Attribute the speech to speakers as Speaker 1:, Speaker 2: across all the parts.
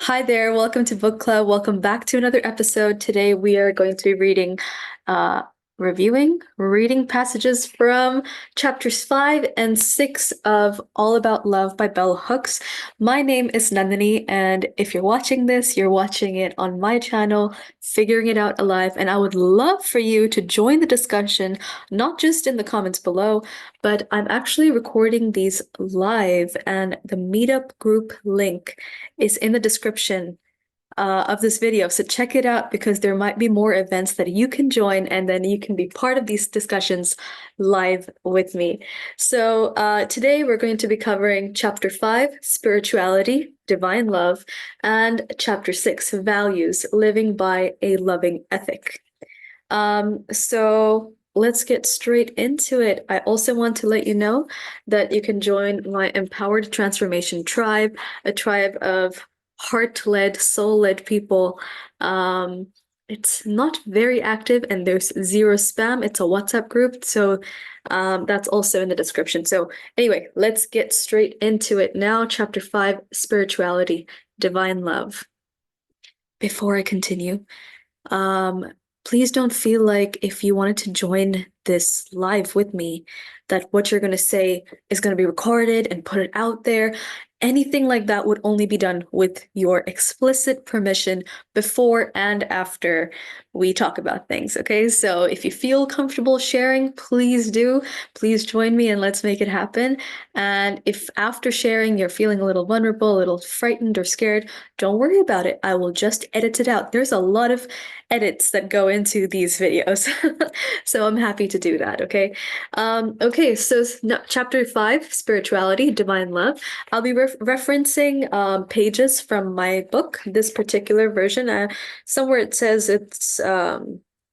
Speaker 1: Hi there, welcome to Book Club. Welcome back to another episode. Today we are going to be uh, reading passages from chapters 5 and 6 of All About Love by Bell Hooks. My name is Nandini, and if you're watching this, you're watching it on my channel, Figuring It Out Alive, and I would love for you to join the discussion, not just in the comments below, but I'm actually recording these live, and the meetup group link is in the description of this video. So check it out because there might be more events that you can join and then you can be part of these discussions live with me. So today we're going to be covering Chapter 5, Spirituality, Divine Love, and Chapter 6, Values, Living by a Loving Ethic. So let's get straight into it. I also want to let you know that you can join my Empowered Transformation Tribe, a tribe of heart-led, soul-led people. It's not very active and there's zero spam. It's a WhatsApp group, so that's also in the description. So anyway, let's get straight into it now. Chapter 5, Spirituality, Divine Love. Before I continue, um, please don't feel like if you wanted to join this live with me, that what you're going to say is going to be recorded and put it out there. Anything like that would only be done with your explicit permission before and after we talk about things, okay? So if you feel comfortable sharing, please do. Please join me and let's make it happen. And if after sharing you're feeling a little vulnerable, a little frightened or scared, don't worry about it. I will just edit it out. There's a lot of edits that go into these videos. So I'm happy to do that, okay? Okay, so chapter 5, Spirituality, Divine Love. I'll be referencing pages from my book, this particular version. Somewhere it says it's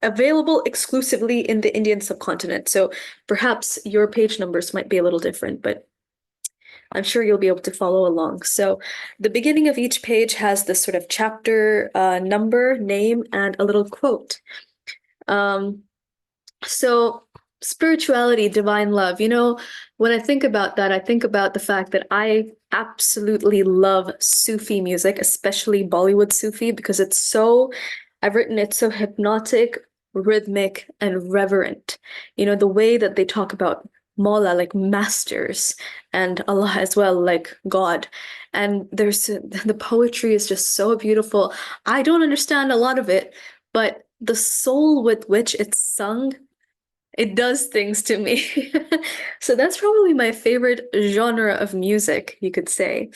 Speaker 1: available exclusively in the Indian subcontinent. So perhaps your page numbers might be a little different, but I'm sure you'll be able to follow along. So the beginning of each page has this sort of chapter number, name, and a little quote. So spirituality, divine love, when I think about that, I think about the fact that I absolutely love Sufi music, especially Bollywood Sufi, because I've written it so hypnotic, rhythmic, and reverent. The way that they talk about Mola, like masters, and Allah as well, like God. And the poetry is just so beautiful. I don't understand a lot of it, but the soul with which it's sung, it does things to me. So that's probably my favorite genre of music, you could say.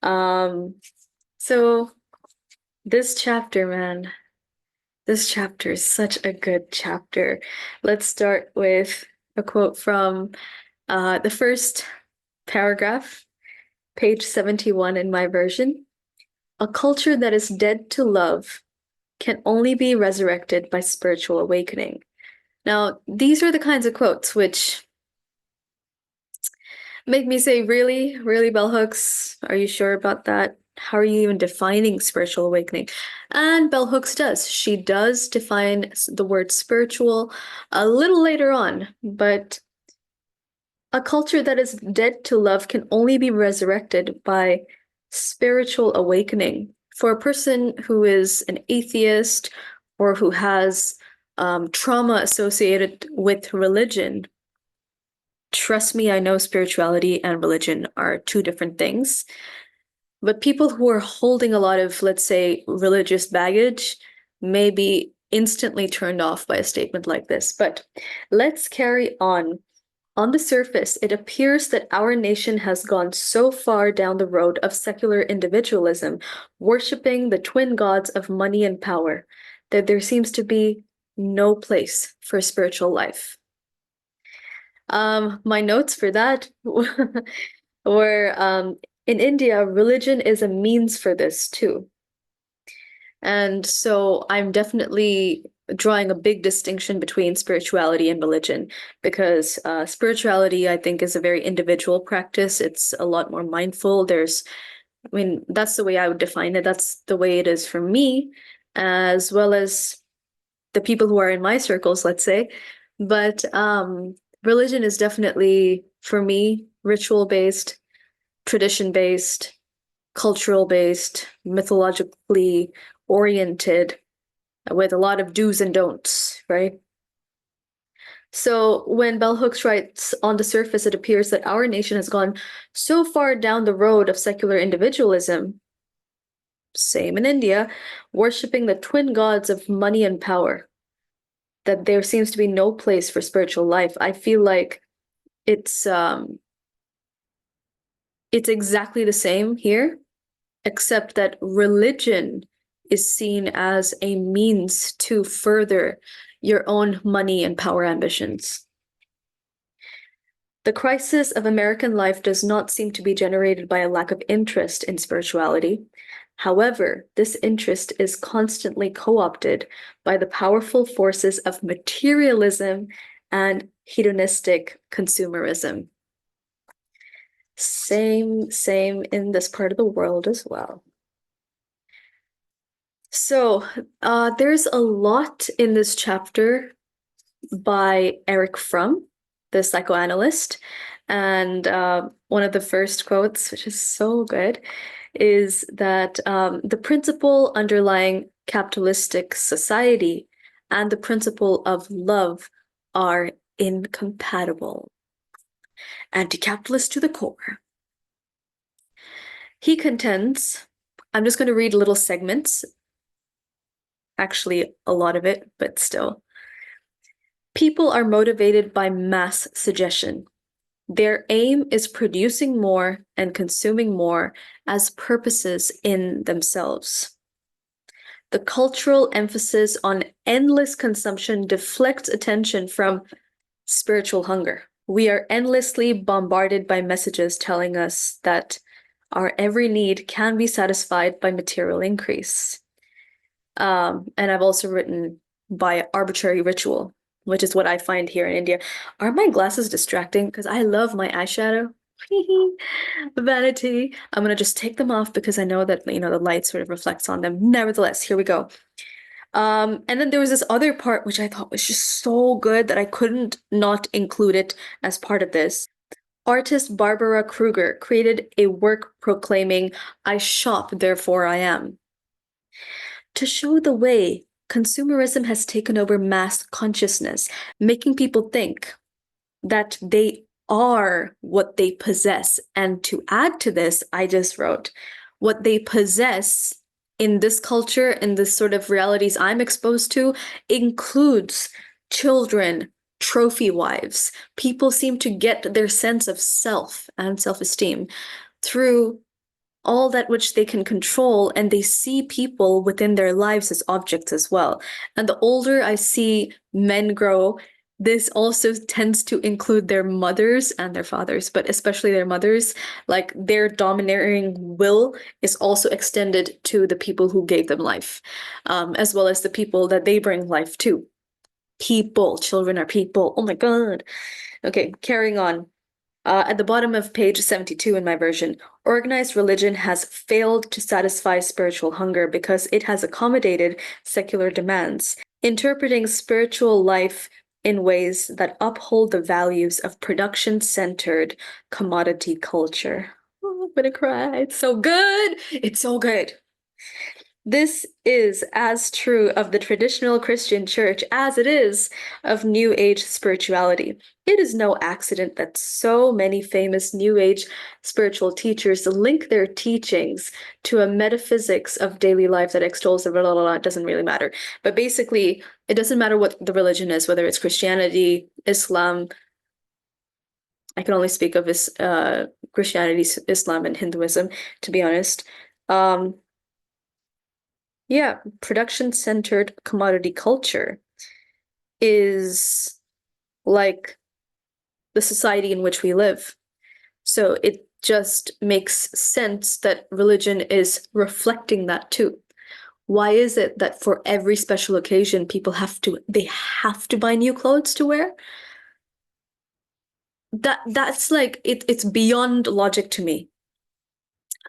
Speaker 1: Um, so this chapter, man, this chapter is such a good chapter. Let's start with a quote from the first paragraph, page 71 in my version. A culture that is dead to love can only be resurrected by spiritual awakening. Now, these are the kinds of quotes which make me say, really? Really, bell hooks? Are you sure about that? How are you even defining spiritual awakening? And bell hooks does. She does define the word spiritual a little later on, but a culture that is dead to love can only be resurrected by spiritual awakening. For a person who is an atheist or who has trauma associated with religion, trust me, I know spirituality and religion are two different things. But people who are holding a lot of, let's say, religious baggage may be instantly turned off by a statement like this. But let's carry on. On the surface, it appears that our nation has gone so far down the road of secular individualism, worshipping the twin gods of money and power, that there seems to be no place for spiritual life. My notes for that were in India, religion is a means for this too. And so I'm definitely drawing a big distinction between spirituality and religion because spirituality, I think, is a very individual practice. It's a lot more mindful. That's the way I would define it. That's the way it is for me, as well as the people who are in my circles, let's say. But religion is definitely, for me, ritual based, tradition based, cultural based, mythologically oriented, with a lot of do's and don'ts, right? So when Bell Hooks writes, on the surface, it appears that our nation has gone so far down the road of secular individualism, same in India, worshipping the twin gods of money and power, that there seems to be no place for spiritual life. I feel like it's it's exactly the same here, except that religion is seen as a means to further your own money and power ambitions. The crisis of American life does not seem to be generated by a lack of interest in spirituality. However, this interest is constantly co-opted by the powerful forces of materialism and hedonistic consumerism. Same in this part of the world as well. So, there's a lot in this chapter by Eric Fromm, the psychoanalyst. And one of the first quotes, which is so good, is that the principle underlying capitalistic society and the principle of love are incompatible. Anti-capitalist to the core. He contends, I'm just going to read little segments, actually a lot of it, but still. People are motivated by mass suggestion. Their aim is producing more and consuming more as purposes in themselves. The cultural emphasis on endless consumption deflects attention from spiritual hunger. We are endlessly bombarded by messages telling us that our every need can be satisfied by material increase. And I've also written by arbitrary ritual, which is what I find here in India. Are my glasses distracting? Because I love my eyeshadow. Vanity. I'm gonna just take them off because I know that, the light sort of reflects on them. Nevertheless, here we go. And then there was this other part which I thought was just so good that I couldn't not include it as part of this. Artist Barbara Kruger created a work proclaiming, "I shop, therefore I am." To show the way consumerism has taken over mass consciousness, making people think that they are what they possess. And to add to this, I just wrote, what they possess in this culture, in this sort of realities I'm exposed to, includes children, trophy wives. People seem to get their sense of self and self-esteem through all that which they can control, and they see people within their lives as objects as well. And the older I see men grow, this also tends to include their mothers and their fathers, but especially their mothers. Like, their domineering will is also extended to the people who gave them life, as well as the people that they bring life to. People, children are people. Oh my God. Okay, carrying on. At the bottom of page 72 in my version, organized religion has failed to satisfy spiritual hunger because it has accommodated secular demands, interpreting spiritual life in ways that uphold the values of production-centered commodity culture. Oh, I'm gonna cry. It's so good. It's so good. This is as true of the traditional Christian church as it is of New Age spirituality. It is no accident that so many famous New Age spiritual teachers link their teachings to a metaphysics of daily life that extols the blah, blah, blah. It doesn't really matter. But basically, it doesn't matter what the religion is, whether it's Christianity, Islam. I can only speak of this Christianity, Islam, and Hinduism, to be honest. Yeah, production-centered commodity culture is like the society in which we live. So it just makes sense that religion is reflecting that too. Why is it that for every special occasion people have to buy new clothes to wear? That's like it's beyond logic to me.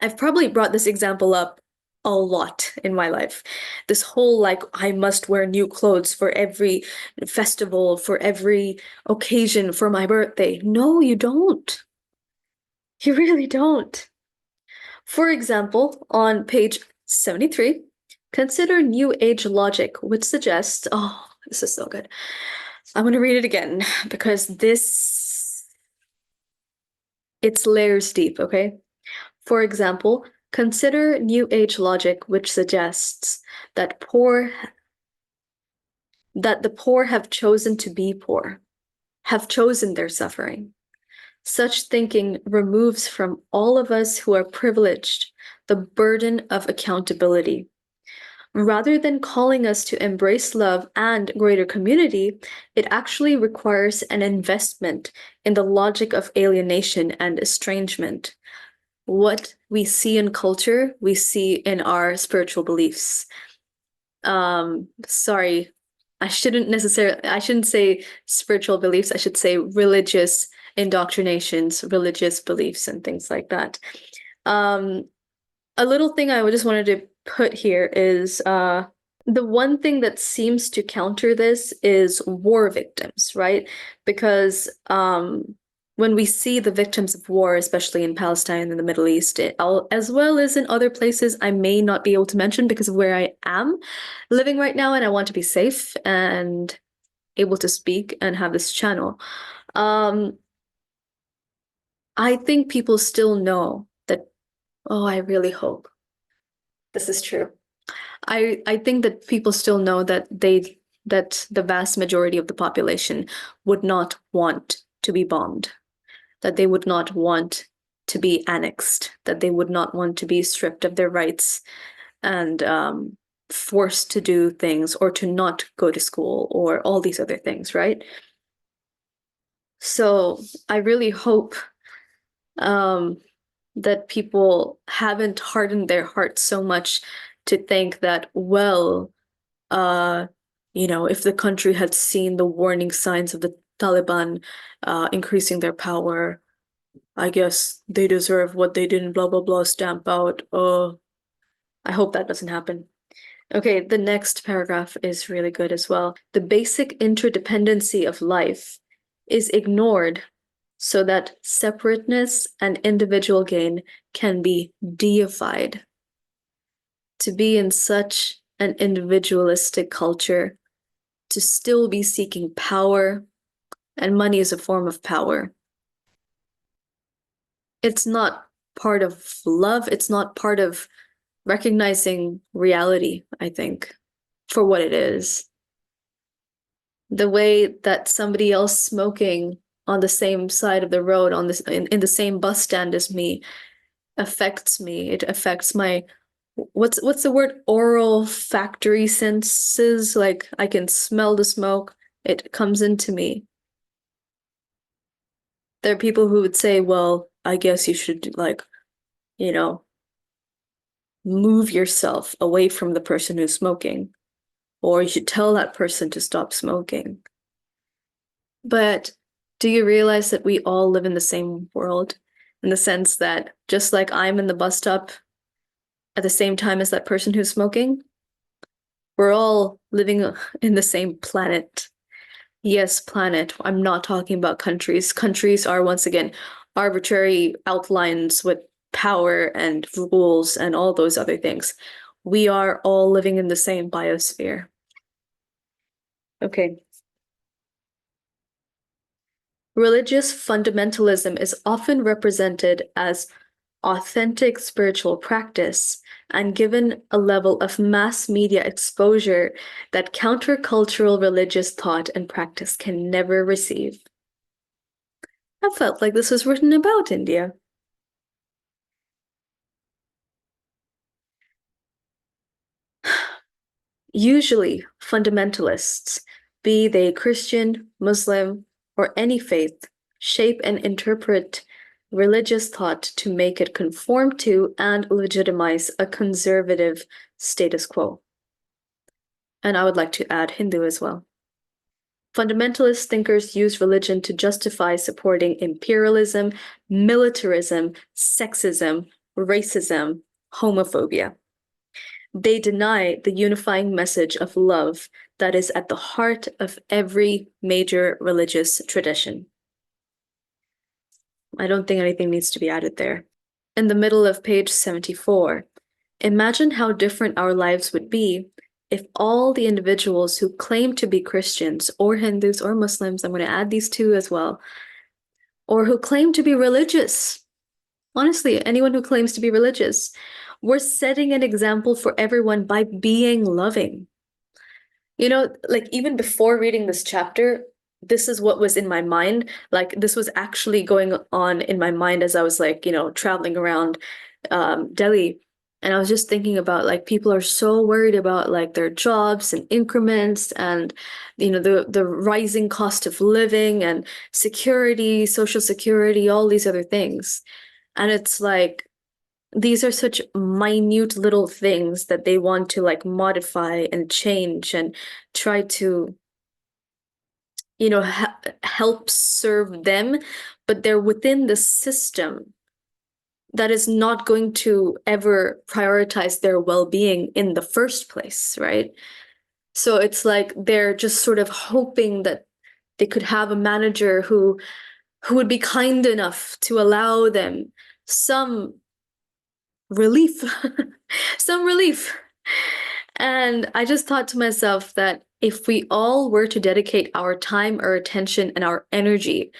Speaker 1: I've probably brought this example up a lot in my life. This whole, like, I must wear new clothes for every festival, for every occasion, for my birthday. No, you don't. You really don't. For example, on page 73, consider New Age logic, which suggests, oh, this is so good. I'm going to read it again because it's layers deep, okay? For example, consider New Age logic, which suggests that the poor have chosen to be poor, have chosen their suffering. Such thinking removes from all of us who are privileged the burden of accountability. Rather than calling us to embrace love and greater community, it actually requires an investment in the logic of alienation and estrangement. What we see in culture, we see in our spiritual beliefs. Sorry, I shouldn't say spiritual beliefs, I should say religious indoctrinations, religious beliefs, and things like that. A little thing I just wanted to put here is the one thing that seems to counter this is war victims, right? Because when we see the victims of war, especially in Palestine and the Middle East, as well as in other places I may not be able to mention because of where I am living right now, and I want to be safe and able to speak and have this channel. I think people still know that, oh, I really hope this is true. I think that people still know that the vast majority of the population would not want to be bombed, that they would not want to be annexed, that they would not want to be stripped of their rights and forced to do things or to not go to school or all these other things, right? So I really hope um, that people haven't hardened their hearts so much to think that, well, uh, if the country had seen the warning signs of the Taliban increasing their power, I guess they deserve what they didn't, blah, blah, blah, stamp out. I hope that doesn't happen. Okay, the next paragraph is really good as well. The basic interdependency of life is ignored so that separateness and individual gain can be deified. To be in such an individualistic culture, to still be seeking power, and money is a form of power. It's not part of love, it's not part of recognizing reality, I think, for what it is. The way that somebody else smoking on the same side of the road on this in the same bus stand as me affects me. It affects my what's the word? Oral factory senses. Like I can smell the smoke. It comes into me. There are people who would say, well, I guess you should you know, move yourself away from the person who's smoking, or you should tell that person to stop smoking. But do you realize that we all live in the same world in the sense that just like I'm in the bus stop at the same time as that person who's smoking, we're all living in the same planet. Yes, planet. I'm not talking about countries. Countries are once again arbitrary outlines with power and rules and all those other things. We are all living in the same biosphere. Okay. Religious fundamentalism is often represented as authentic spiritual practice and given a level of mass media exposure that countercultural religious thought and practice can never receive. I felt like this was written about India. Usually, fundamentalists, be they Christian, Muslim, or any faith, shape and interpret religious thought to make it conform to and legitimize a conservative status quo. And I would like to add Hindu as well. Fundamentalist thinkers use religion to justify supporting imperialism, militarism, sexism, racism, homophobia. They deny the unifying message of love that is at the heart of every major religious tradition. I don't think anything needs to be added there. in the middle of page 74. Imagine how different our lives would be if all the individuals who claim to be Christians or Hindus or Muslims, I'm going to add these two as well, or who claim to be religious, honestly, anyone who claims to be religious, we're setting an example for everyone by being loving. You know, like even before reading this chapter, this is what was in my mind. Like this was actually going on in my mind as I was like, traveling around Delhi. And I was just thinking about like people are so worried about like their jobs and increments and the rising cost of living and security, social security, all these other things. And it's like these are such minute little things that they want to like modify and change and try to help serve them, but they're within the system that is not going to ever prioritize their well-being in the first place, right? So it's like they're just sort of hoping that they could have a manager who would be kind enough to allow them some relief, some relief. And I just thought to myself that if we all were to dedicate our time, our attention, and our energy,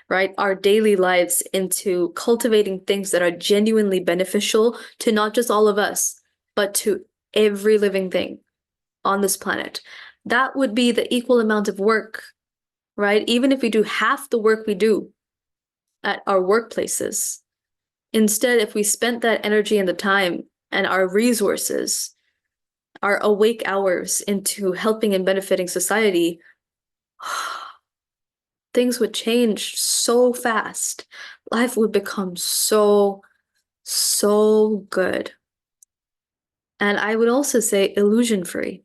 Speaker 1: right, our daily lives into cultivating things that are genuinely beneficial to not just all of us, but to every living thing on this planet, that would be the equal amount of work, right? Even if we do half the work we do at our workplaces, instead, if we spent that energy and the time and our resources, our awake hours into helping and benefiting society, things would change so fast. Life would become so, so good. And I would also say illusion free.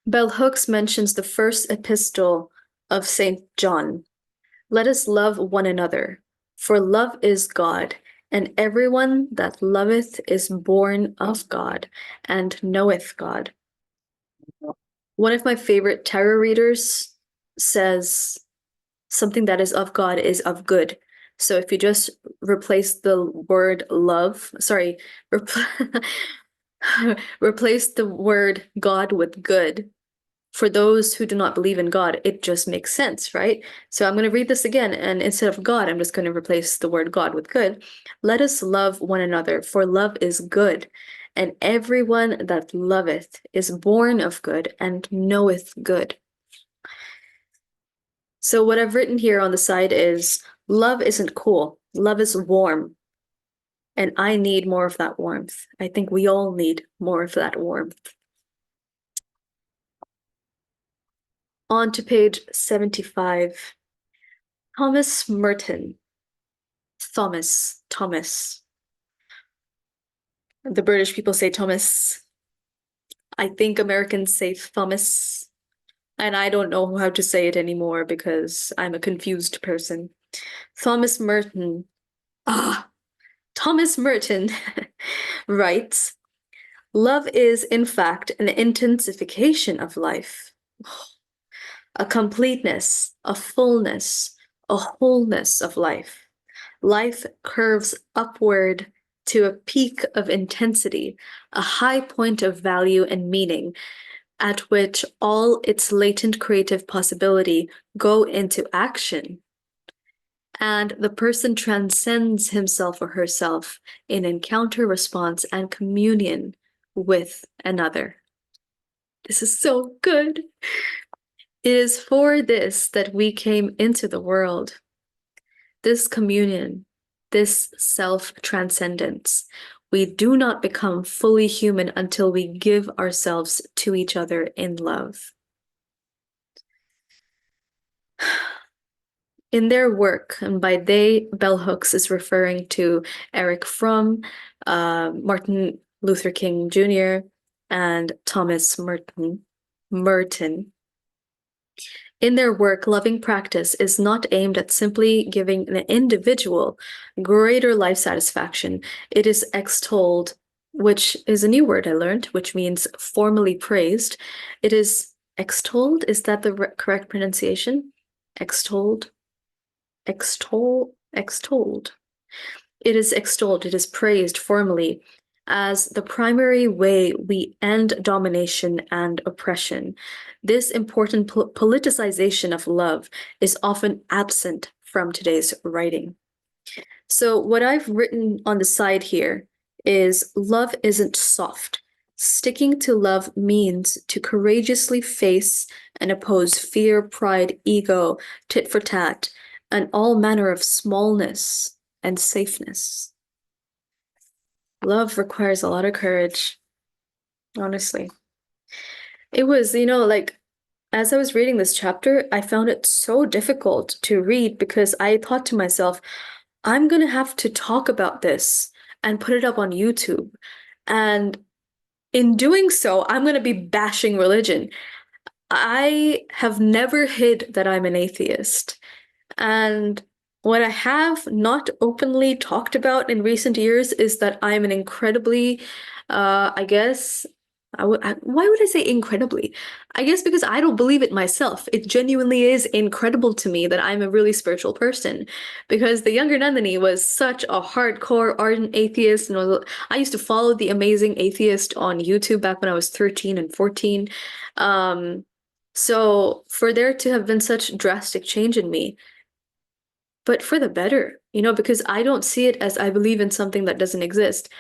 Speaker 1: Bell Hooks mentions the first epistle of St. John. Let us love one another, for love is God, and everyone that loveth is born of God and knoweth God. One of my favorite tarot readers says something that is of God is of good. So if you just replace the word love, sorry, replace the word God with good, for those who do not believe in God, it just makes sense, right? So I'm going to read this again, and instead of God, I'm just going to replace the word God with good. Let us love one another, for love is good, and everyone that loveth is born of good and knoweth good. So what I've written here on the side is, love isn't cool, love is warm, and I need more of that warmth. I think we all need more of that warmth. On to page 75. Thomas Merton. Thomas. The British people say Thomas. I think Americans say Thomas. And I don't know how to say it anymore because I'm a confused person. Thomas Merton. Thomas Merton writes, love is, in fact, an intensification of life, a completeness, a fullness, a wholeness of life. Life curves upward to a peak of intensity, a high point of value and meaning, at which all its latent creative possibility go into action. And the person transcends himself or herself in encounter, response, and communion with another. This is so good. It is for this that we came into the world. This communion, this self-transcendence. We do not become fully human until we give ourselves to each other in love. In their work, and by they, Bell Hooks is referring to Eric Fromm, Martin Luther King Jr., and Thomas Merton. In their work, loving practice is not aimed at simply giving an individual greater life satisfaction. It is extolled, which is a new word I learned, which means formally praised. It is extolled. Is that the correct pronunciation? Extolled? Extolled. It is extolled, it is praised formally as the primary way we end domination and oppression. This important politicization of love is often absent from today's writing. So, what I've written on the side here is love isn't soft. Sticking to love means to courageously face and oppose fear, pride, ego, tit for tat, and all manner of smallness and safeness. Love requires a lot of courage, honestly. It was, like as I was reading this chapter, I found it so difficult to read because I thought to myself, I'm gonna have to talk about this and put it up on YouTube. And in doing so, I'm gonna be bashing religion. I have never hid that I'm an atheist. And what I have not openly talked about in recent years is that I'm an incredibly, I guess, why would I say incredibly? I guess because I don't believe it myself. It genuinely is incredible to me that I'm a really spiritual person. Because the younger Nandini was such a hardcore, ardent atheist. And I used to follow the Amazing Atheist on YouTube back when I was 13 and 14. Um, so for there to have been such drastic change in me, but for the better, because I don't see it as I believe in something that doesn't exist.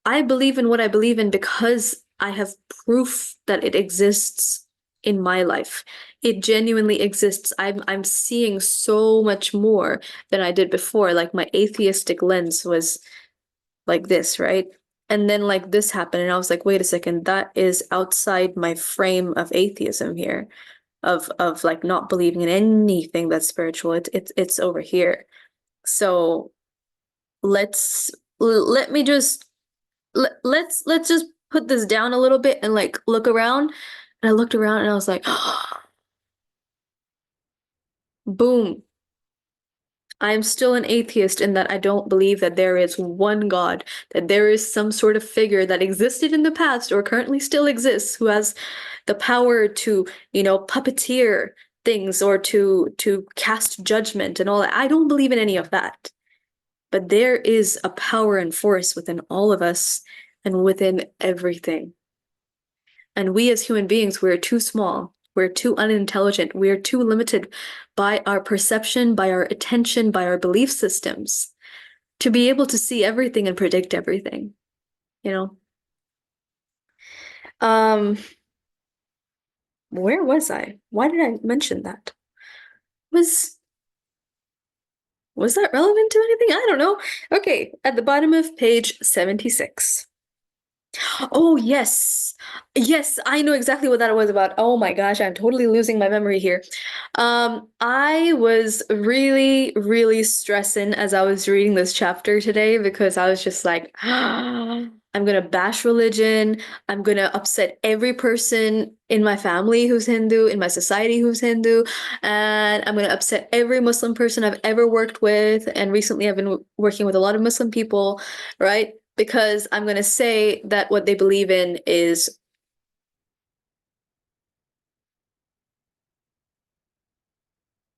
Speaker 1: I believe in what I believe in because I have proof that it exists in my life. It genuinely exists. I'm seeing so much more than I did before. Like my atheistic lens was like this, right? And then like this happened, and I was like, wait a second, that is outside my frame of atheism here, of like not believing in anything that's spiritual. It's over here. So let's let me just let's just put this down a little bit and like look around. And I looked around and I was like, boom. I'm still an atheist in that I don't believe that there is one God, that there is some sort of figure that existed in the past or currently still exists who has the power to, puppeteer things or to cast judgment and all that. I don't believe in any of that. But there is a power and force within all of us and within everything. And we as human beings, we're too small. We're too unintelligent. We're too limited by our perception, by our attention, by our belief systems to be able to see everything and predict everything, you know? Um, where was I? Why did I mention that? Was was that relevant to anything? I don't know. Okay, at the bottom of page 76. Oh, yes. Yes, I know exactly what that was about. Oh my gosh, I'm totally losing my memory here. I was really, really stressing as I was reading this chapter today because I was just like, I'm gonna bash religion. I'm gonna upset every person in my family who's Hindu, in my society who's Hindu, and I'm gonna upset every Muslim person I've ever worked with. And recently I've been working with a lot of Muslim people, right? Because I'm going to say that what they believe in is,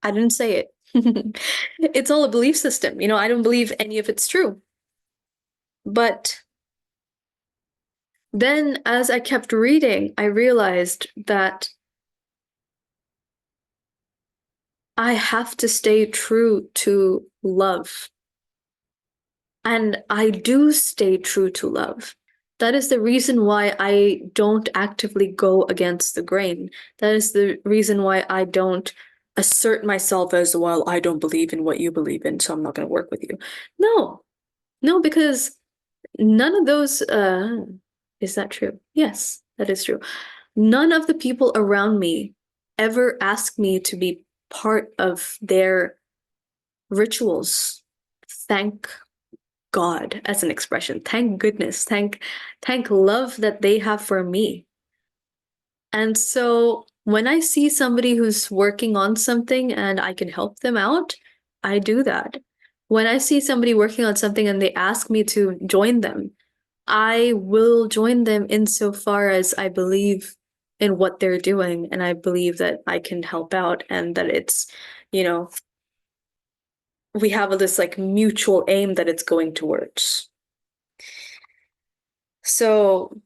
Speaker 1: I didn't say it. It's all a belief system. I don't believe any of it's true. But then as I kept reading, I realized that I have to stay true to love. And I do stay true to love. That is the reason why I don't actively go against the grain. That is the reason why I don't assert myself as, well, I don't believe in what you believe in, so I'm not going to work with you. No, no, because none of those, is that true? Yes, that is true. None of the people around me ever ask me to be part of their rituals. Thank God as an expression. Thank goodness. Thank love that they have for me. And so when I see somebody who's working on something and I can help them out, I do that. When I see somebody working on something and they ask me to join them, I will join them insofar as I believe in what they're doing and I believe that I can help out and that it's, you know, we have this like mutual aim that it's going towards. So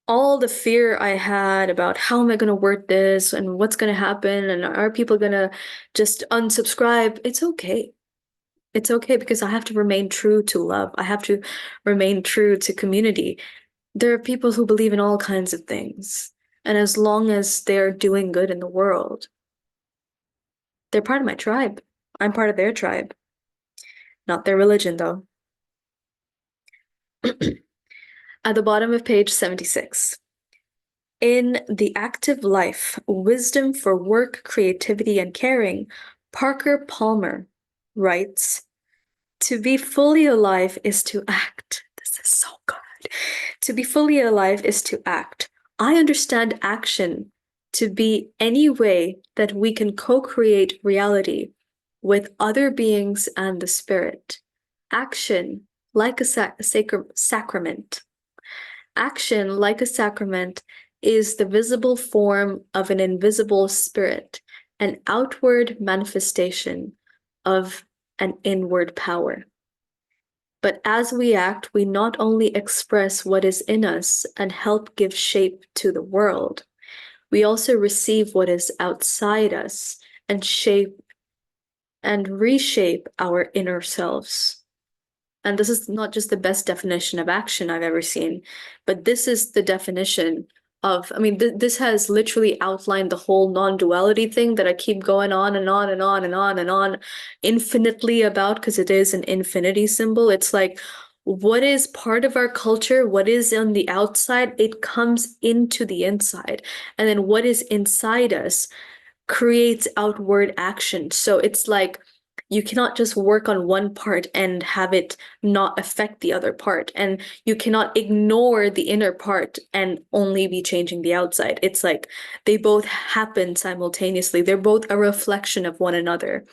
Speaker 1: all the fear I had about how am I going to word this and what's going to happen and are people going to just unsubscribe, it's okay. It's okay because I have to remain true to love. I have to remain true to community. There are people who believe in all kinds of things. And as long as they're doing good in the world, they're part of my tribe. I'm part of their tribe, not their religion, though. At the bottom of page 76. In The Active Life, Wisdom for Work, Creativity, and Caring, Parker Palmer writes, to be fully alive is to act. This is so good. To be fully alive is to act. I understand action to be any way that we can co-create reality with other beings and the spirit. Action, like a sacrament. Action, like a sacrament, is the visible form of an invisible spirit, an outward manifestation of an inward power. But as we act, we not only express what is in us and help give shape to the world, we also receive what is outside us and shape and reshape our inner selves. And this is not just the best definition of action I've ever seen, but this is the definition of, I mean, this has literally outlined the whole non-duality thing that I keep going on and on and on and on and on infinitely about because it is an infinity symbol. It's like, what is part of our culture, what is on the outside, it comes into the inside. And then what is inside us creates outward action. So it's like you cannot just work on one part and have it not affect the other part. And you cannot ignore the inner part and only be changing the outside. It's like they both happen simultaneously. They're both a reflection of one another.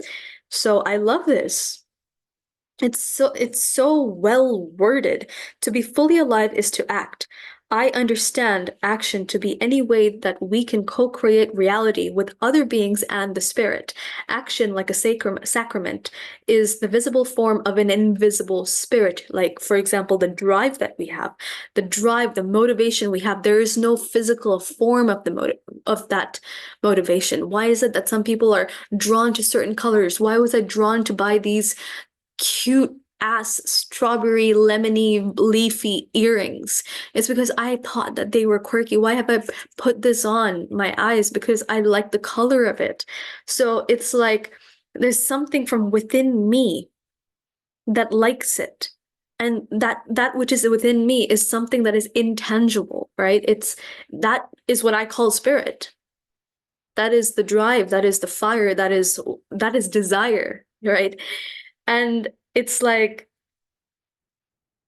Speaker 1: So I love this. It's so well worded. To be fully alive is to act. I understand action to be any way that we can co-create reality with other beings and the spirit. Action, like a sacrament, is the visible form of an invisible spirit. Like, for example, the drive that we have, the drive, the motivation we have. There is no physical form of that motivation. Why is it that some people are drawn to certain colors? Why was I drawn to buy these cute ass strawberry lemony leafy earrings? It's because I thought that they were quirky. Why have I put this on my eyes? Because I like the color of it. So it's like there's something from within me that likes it. And that which is within me is something that is intangible, right? That is what I call spirit. That is the drive, that is the fire, that is desire, right? And it's like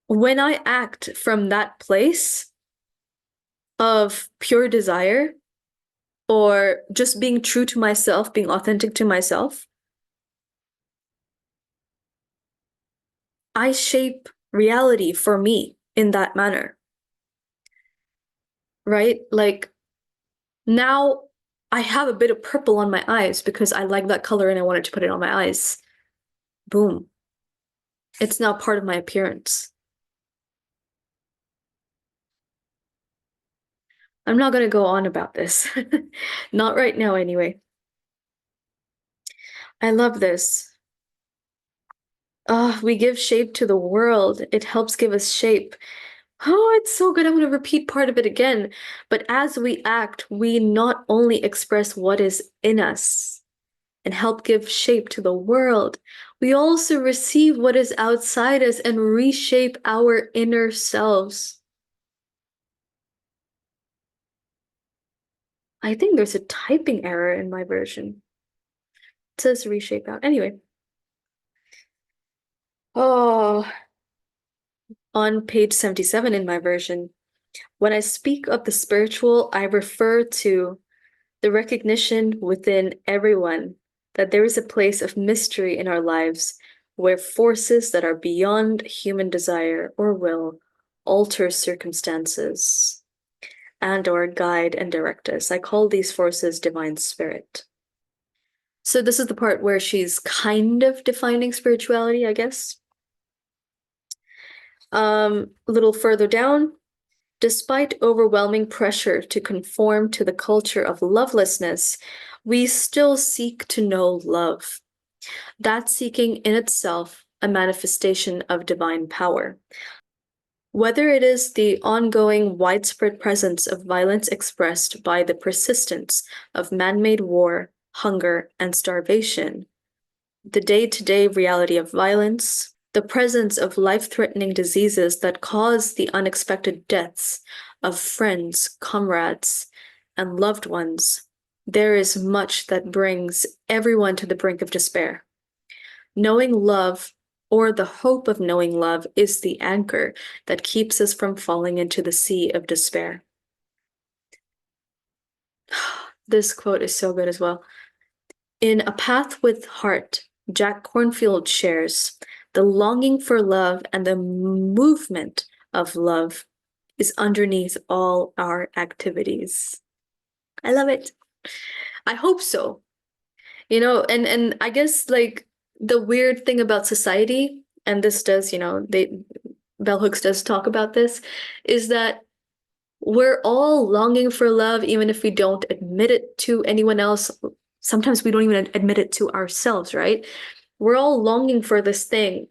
Speaker 1: when I act from that place of pure desire or just being true to myself, being authentic to myself, I shape reality for me in that manner, right? Like now I have a bit of purple on my eyes because I like that color and I wanted to put it on my eyes. Boom. It's now part of my appearance. I'm not going to go on about this. Not right now, anyway. I love this. We give shape to the world. It helps give us shape. Oh, it's so good. I'm going to repeat part of it again. But as we act, we not only express what is in us and help give shape to the world, we also receive what is outside us and reshape our inner selves. I think there's a typing error in my version. It says reshape out. Anyway. Oh, on page 77 in my version, when I speak of the spiritual, I refer to the recognition within everyone that there is a place of mystery in our lives where forces that are beyond human desire or will alter circumstances and or guide and direct us. I call these forces divine spirit. So this is the part where she's kind of defining spirituality, I guess. A little further down, despite overwhelming pressure to conform to the culture of lovelessness, we still seek to know love. That seeking in itself a manifestation of divine power. Whether it is the ongoing widespread presence of violence expressed by the persistence of man-made war, hunger, and starvation, the day-to-day reality of violence, the presence of life-threatening diseases that cause the unexpected deaths of friends, comrades, and loved ones, there is much that brings everyone to the brink of despair. Knowing love, or the hope of knowing love, is the anchor that keeps us from falling into the sea of despair. This quote is so good as well. In A Path with Heart, Jack Kornfield shares, the longing for love and the movement of love is underneath all our activities. I love it. I hope so. And I guess like the weird thing about society, and this does, Bell Hooks does talk about this, is that we're all longing for love, even if we don't admit it to anyone else. Sometimes we don't even admit it to ourselves, right? We're all longing for this thing.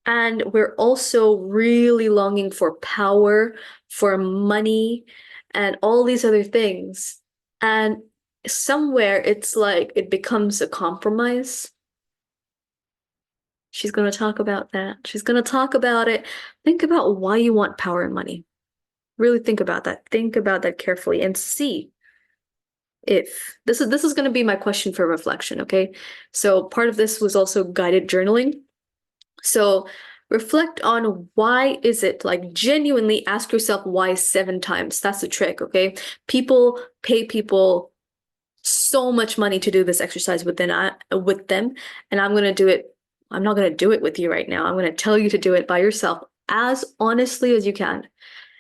Speaker 1: And we're also really longing for power, for money, and all these other things. And somewhere it's like it becomes a compromise. She's going to talk about that. She's going to talk about it. Think about why you want power and money. Really think about that. Think about that carefully and see if this is going to be my question for reflection, okay? So part of this was also guided journaling. So reflect on why is it, like genuinely ask yourself why 7 times. That's the trick, okay? People pay people so much money to do this exercise with them, and I'm going to do it. I'm not going to do it with you right now. I'm going to tell you to do it by yourself as honestly as you can.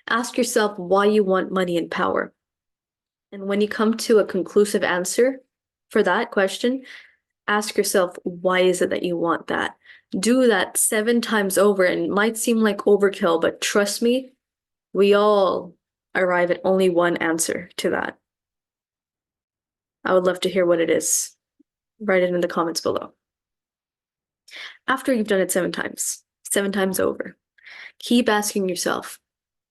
Speaker 1: Ask yourself why you want money and power. And when you come to a conclusive answer for that question, ask yourself, why is it that you want that? Do that 7 times over, and it might seem like overkill, but trust me, we all arrive at only one answer to that. I would love to hear what it is. Write it in the comments below. After you've done it 7 times over, keep asking yourself,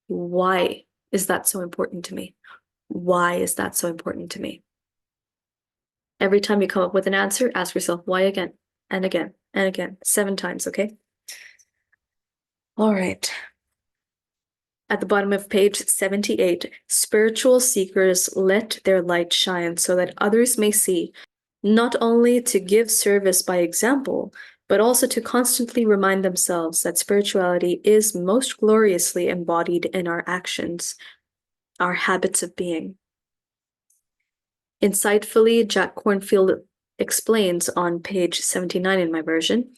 Speaker 1: why is that so important to me? Why is that so important to me? Every time you come up with an answer, ask yourself why again and again and again, 7 times, okay? All right. At the bottom of page 78, spiritual seekers let their light shine so that others may see, not only to give service by example, but also to constantly remind themselves that spirituality is most gloriously embodied in our actions, our habits of being. Insightfully, Jack Kornfield explains on page 79 in my version,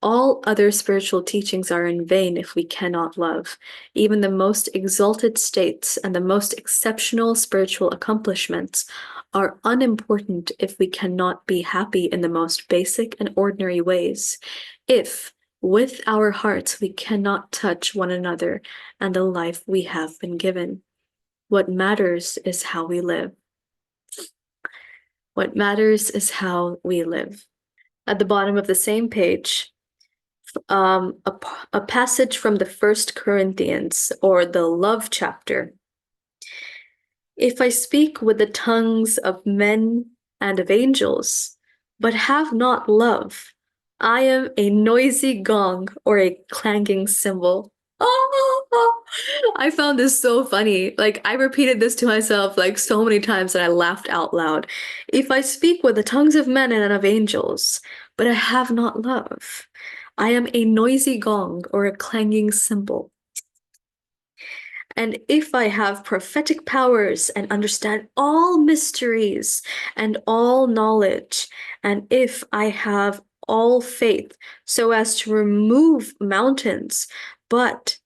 Speaker 1: all other spiritual teachings are in vain if we cannot love. Even the most exalted states and the most exceptional spiritual accomplishments are unimportant if we cannot be happy in the most basic and ordinary ways. If, with our hearts, we cannot touch one another and the life we have been given. What matters is how we live. What matters is how we live. At the bottom of the same page, a passage from the First Corinthians, or the love chapter. If I speak with the tongues of men and of angels, but have not love, I am a noisy gong or a clanging cymbal. Oh, I found this so funny. Like, I repeated this to myself like so many times that I laughed out loud. If I speak with the tongues of men and of angels, but I have not love, I am a noisy gong or a clanging cymbal. And if I have prophetic powers and understand all mysteries and all knowledge, and if I have all faith so as to remove mountains, but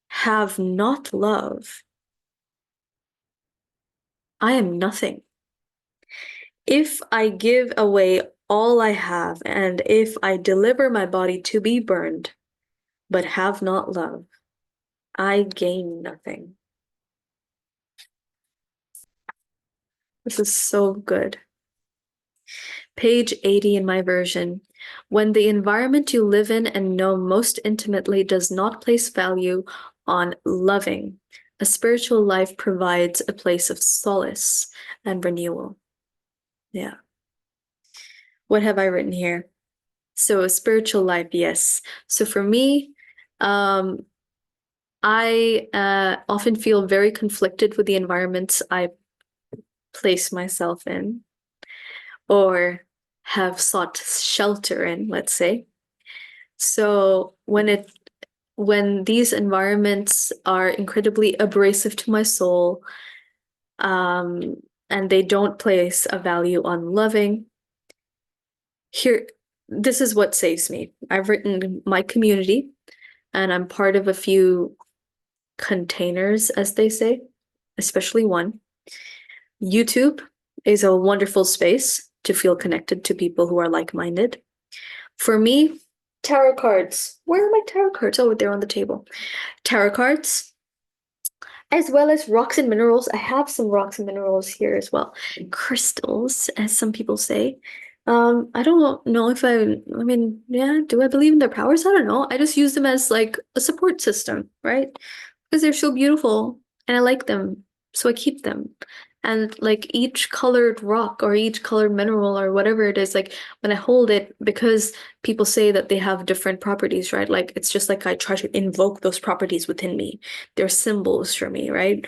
Speaker 1: have not love, I am nothing. If I give away all I have, and if I deliver my body to be burned, but have not love, I gain nothing. This is so good. Page 80 in my version. When the environment you live in and know most intimately does not place value on loving, a spiritual life provides a place of solace and renewal. Yeah. What have I written here? So a spiritual life, yes. So for me, um, I often feel very conflicted with the environments I place myself in or have sought shelter in, let's say. So when these environments are incredibly abrasive to my soul, um, and they don't place a value on loving, here, this is what saves me. I've written my community, and I'm part of a few containers, as they say, especially one. YouTube is a wonderful space to feel connected to people who are like-minded. For me, tarot cards. Where are my tarot cards? Oh, they're on the table. Tarot cards, as well as rocks and minerals. I have some rocks and minerals here as well. Crystals, as some people say. I don't know if I mean, yeah, do I believe in their powers? I don't know. I just use them as like a support system, right? Because they're so beautiful and I like them, so I keep them. And like each colored rock or each colored mineral or whatever it is, like when I hold it, because people say that they have different properties, right? Like it's just like I try to invoke those properties within me. They're symbols for me, right?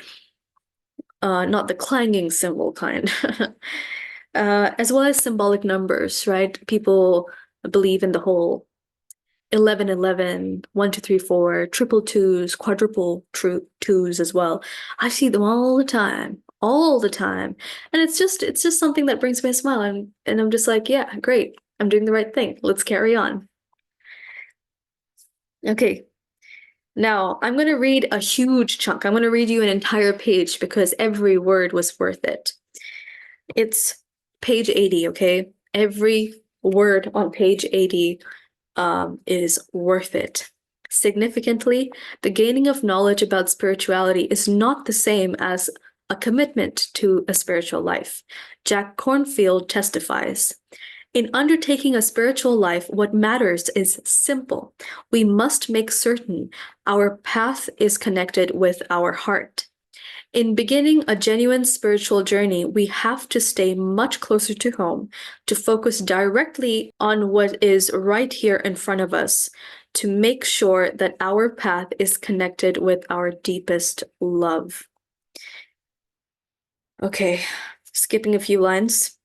Speaker 1: Not the clanging cymbal kind. As well as symbolic numbers, right? People believe in the whole 1111, 1234, triple twos, quadruple twos as well. I see them all the time. And it's just something that brings me a smile. And I'm just like, yeah, great. I'm doing the right thing. Let's carry on. Okay. Now I'm going to read a huge chunk. I'm going to read you an entire page because every word was worth it. It's page 80, okay? Every word on page 80 is worth it. Significantly, the gaining of knowledge about spirituality is not the same as a commitment to a spiritual life. Jack Cornfield testifies. In undertaking a spiritual life, what matters is simple. We must make certain our path is connected with our heart. In beginning a genuine spiritual journey, we have to stay much closer to home, to focus directly on what is right here in front of us, to make sure that our path is connected with our deepest love. Okay, skipping a few lines.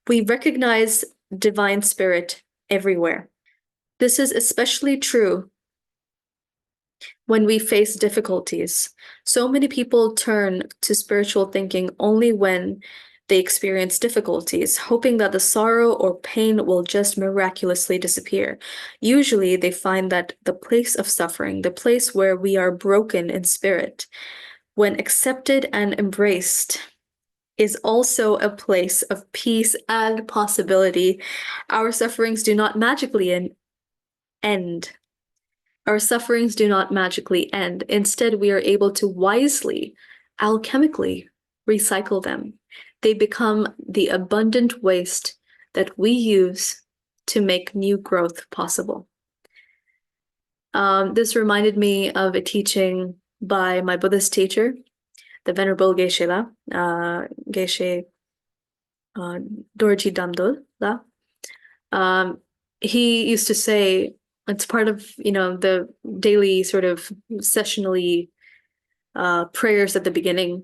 Speaker 1: We recognize divine spirit everywhere. This is especially true when we face difficulties. So many people turn to spiritual thinking only when they experience difficulties, hoping that the sorrow or pain will just miraculously disappear. Usually, they find that the place of suffering, the place where we are broken in spirit, when accepted and embraced, is also a place of peace and possibility. Our sufferings do not magically end. Our sufferings do not magically end. Instead, we are able to wisely, alchemically recycle them. They become the abundant waste that we use to make new growth possible. This reminded me of a teaching by my Buddhist teacher, the Venerable Geshe-la, Geshe Dorji Damdol. Um, he used to say, it's part of, the daily sort of sessionally prayers at the beginning.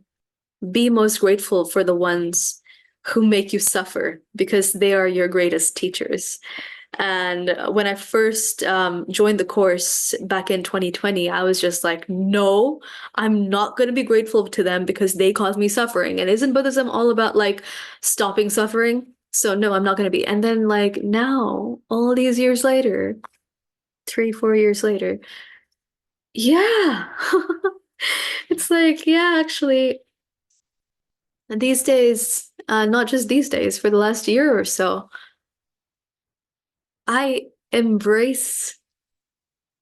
Speaker 1: Be most grateful for the ones who make you suffer because they are your greatest teachers. And when I first joined the course back in 2020, I was just like, no, I'm not going to be grateful to them because they caused me suffering. And isn't Buddhism all about like stopping suffering? So no, I'm not going to be. And then like now, all these years later, 3, 4 years later, yeah, it's like, yeah, actually, these days, not just these days, for the last year or so, I embrace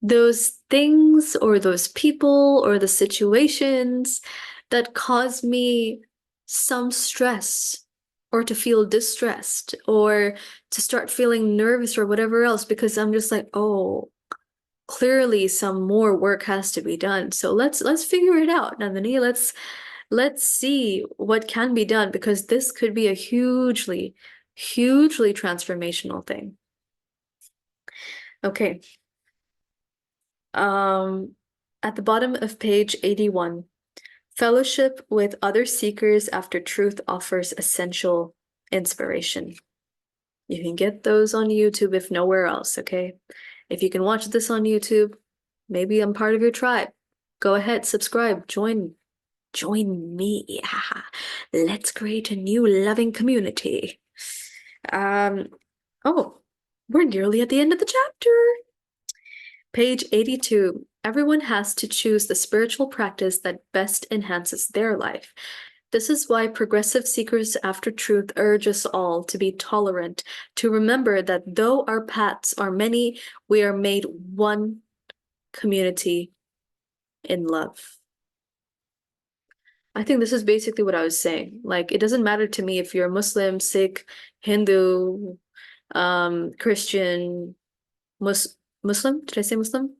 Speaker 1: those things or those people or the situations that cause me some stress or to feel distressed or to start feeling nervous or whatever else because I'm just like, oh, clearly some more work has to be done. So let's figure it out, Nandini. Let's see what can be done because this could be a hugely transformational thing. Okay. Um, at the bottom of page 81, fellowship with other seekers after truth offers essential inspiration. You can get those on YouTube if nowhere else, okay? If you can watch this on YouTube, maybe I'm part of your tribe. Go ahead, subscribe, join me. Let's create a new loving community. Um, oh, we're nearly at the end of the chapter. Page 82. Everyone has to choose the spiritual practice that best enhances their life. This is why progressive seekers after truth urge us all to be tolerant, to remember that though our paths are many, we are made one community in love. I think this is basically what I was saying. Like, it doesn't matter to me if you're Muslim, Sikh, Hindu, Christian, Muslim? Did I say Muslim?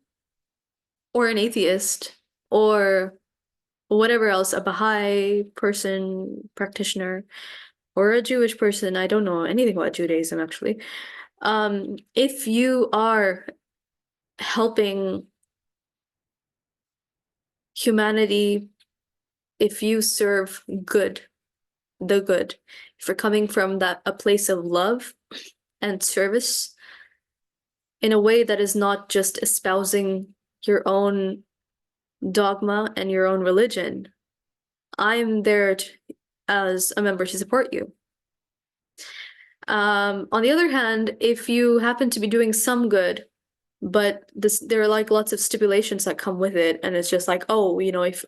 Speaker 1: Or an atheist, or whatever else, a Baha'i person, practitioner, or a Jewish person. I don't know anything about Judaism, actually. If you are helping humanity, if you serve good, the good, if you're coming from a place of love and service in a way that is not just espousing your own dogma and your own religion, I'm there as a member to support you. On the other hand, if you happen to be doing some good, but there are like lots of stipulations that come with it, and it's just like, oh, if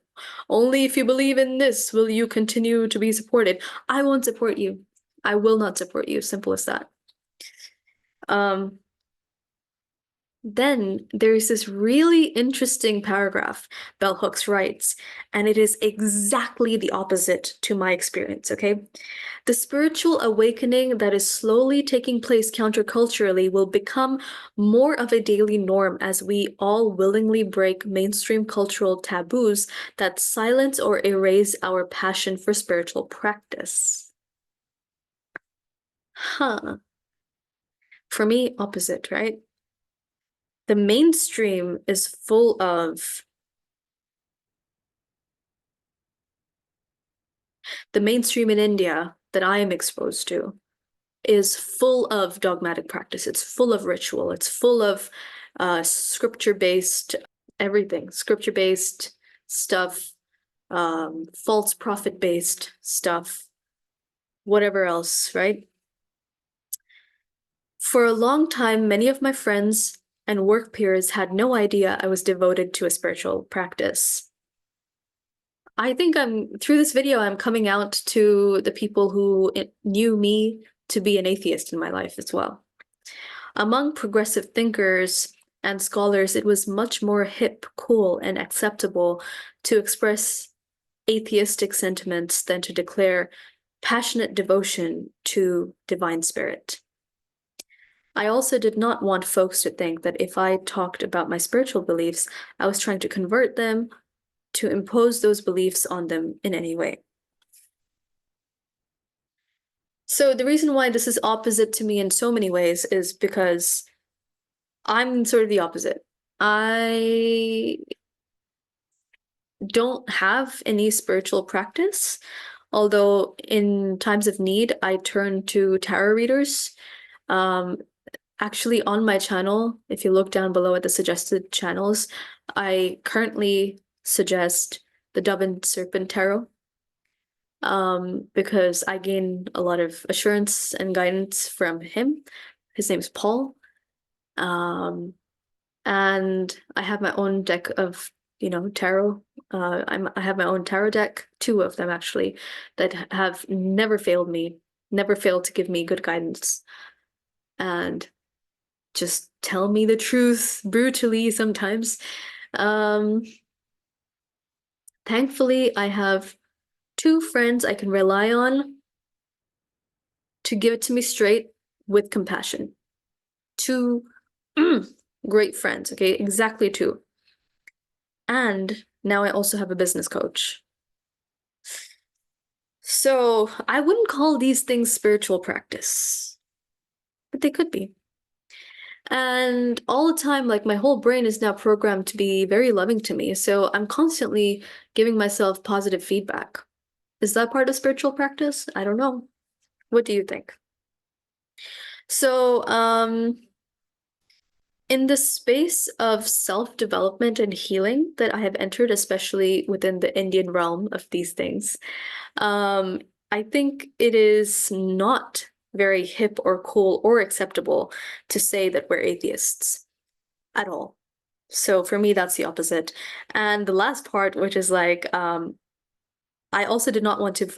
Speaker 1: only if you believe in this will you continue to be supported. I won't support you. I will not support you. Simple as that. Um, Then there's this really interesting paragraph Bell Hooks writes, and it is exactly the opposite to my experience, okay? The spiritual awakening that is slowly taking place counterculturally will become more of a daily norm as we all willingly break mainstream cultural taboos that silence or erase our passion for spiritual practice. Huh. For me, opposite, right? The mainstream is full of the mainstream in India that I am exposed to is full of dogmatic practice. It's full of ritual. It's full of scripture-based everything, scripture-based stuff, false prophet-based stuff, whatever else, right? For a long time, many of my friends and work peers had no idea I was devoted to a spiritual practice. I think through this video, I'm coming out to the people who knew me to be an atheist in my life as well. Among progressive thinkers and scholars, it was much more hip, cool, and acceptable to express atheistic sentiments than to declare passionate devotion to divine spirit. I also did not want folks to think that if I talked about my spiritual beliefs, I was trying to convert them, to impose those beliefs on them in any way. So the reason why this is opposite to me in so many ways is because I'm sort of the opposite. I don't have any spiritual practice, although in times of need, I turn to tarot readers. Actually, on my channel, if you look down below at the suggested channels, I currently suggest the Dove and Serpent Tarot, because I gain a lot of assurance and guidance from him. His name is Paul. And I have my own deck of, tarot. I have my own tarot deck, two of them actually, that have never failed me, never failed to give me good guidance. And just tell me the truth brutally sometimes. Um, Thankfully, I have two friends I can rely on to give it to me straight with compassion. Two great friends, okay? Exactly two. And now I also have a business coach. So I wouldn't call these things spiritual practice, but they could be. And all the time, like my whole brain is now programmed to be very loving to me. So I'm constantly giving myself positive feedback. Is that part of spiritual practice? I don't know. What do you think? So, in the space of self-development and healing that I have entered, especially within the Indian realm of these things, um, I think it is not very hip or cool or acceptable to say that we're atheists at all. So for me, that's the opposite. And the last part, which is like, I also did not want to,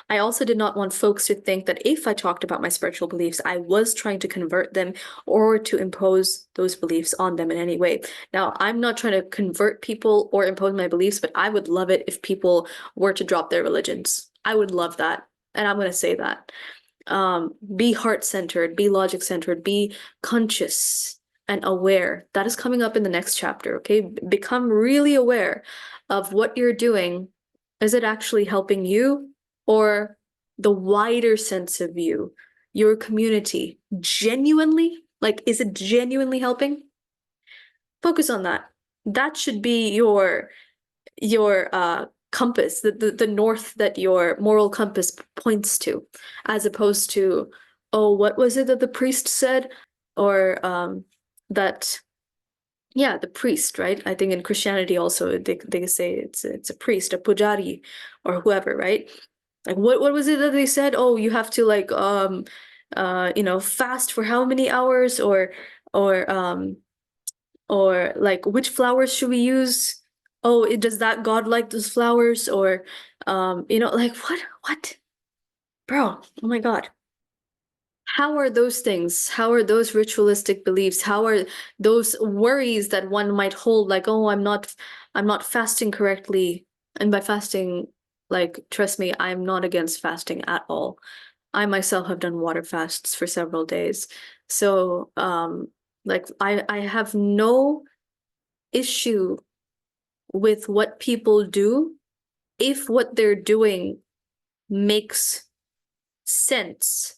Speaker 1: I also did not want folks to think that if I talked about my spiritual beliefs, I was trying to convert them or to impose those beliefs on them in any way. Now, I'm not trying to convert people or impose my beliefs, but I would love it if people were to drop their religions. I would love that. And I'm going to say that. Be heart-centered, be logic-centered, be conscious and aware. That is coming up in the next chapter, okay? Become really aware of what you're doing. Is it actually helping you or the wider sense of you, your community? Genuinely? Like, is it genuinely helping? Focus on that. That should be your compass, the north that your moral compass points to, as opposed to, oh, what was it that the priest said? Or that, yeah, the priest, right? I think in Christianity also they say it's a priest, a pujari, or whoever, right? Like what was it that they said? Oh, you have to like fast for how many hours, or or like which flowers should we use? Oh, does that god like those flowers? Or like what? Bro, oh my God. How are those things? How are those ritualistic beliefs? How are those worries that one might hold, like, oh, I'm not fasting correctly. And by fasting, like, trust me, I'm not against fasting at all. I myself have done water fasts for several days. So, like I have no issue with what people do if what they're doing makes sense,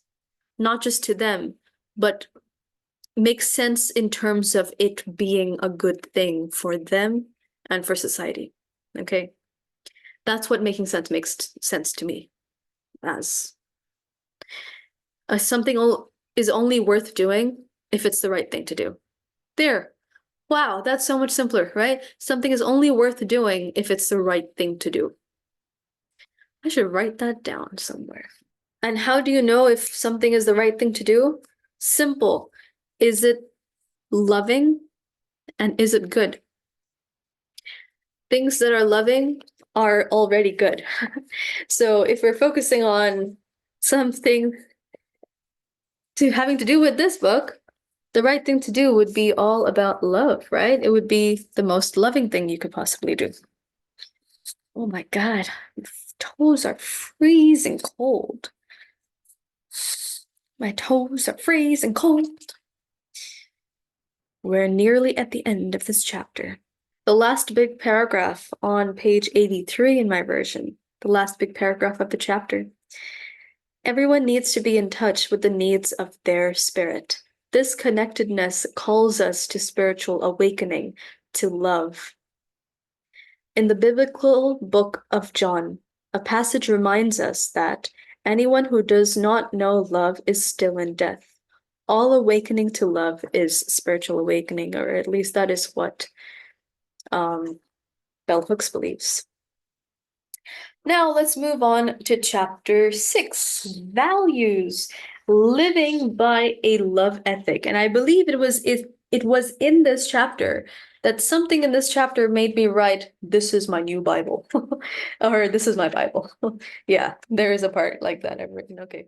Speaker 1: not just to them, but makes sense in terms of it being a good thing for them and for society. Okay? That's what making sense makes sense to me as something is only worth doing if it's the right thing to do. There. Wow, that's so much simpler, right? Something is only worth doing if it's the right thing to do. I should write that down somewhere. And how do you know if something is the right thing to do? Simple. Is it loving and is it good? Things that are loving are already good. So if we're focusing on something having to do with this book, the right thing to do would be all about love, right? It would be the most loving thing you could possibly do. Oh my God, my toes are freezing cold. My toes are freezing cold. We're nearly at the end of this chapter. The last big paragraph on page 83 in my version, the last big paragraph of the chapter. Everyone needs to be in touch with the needs of their spirit. This connectedness calls us to spiritual awakening, to love. In the biblical book of John, a passage reminds us that anyone who does not know love is still in death. All awakening to love is spiritual awakening, or at least that is what Bell Hooks believes. Now let's move on to chapter 6, values, living by a love ethic. And I believe it was in this chapter that something in this chapter made me write, "This is my new Bible," or "This is my Bible." Yeah, there is a part like that I've written. Okay.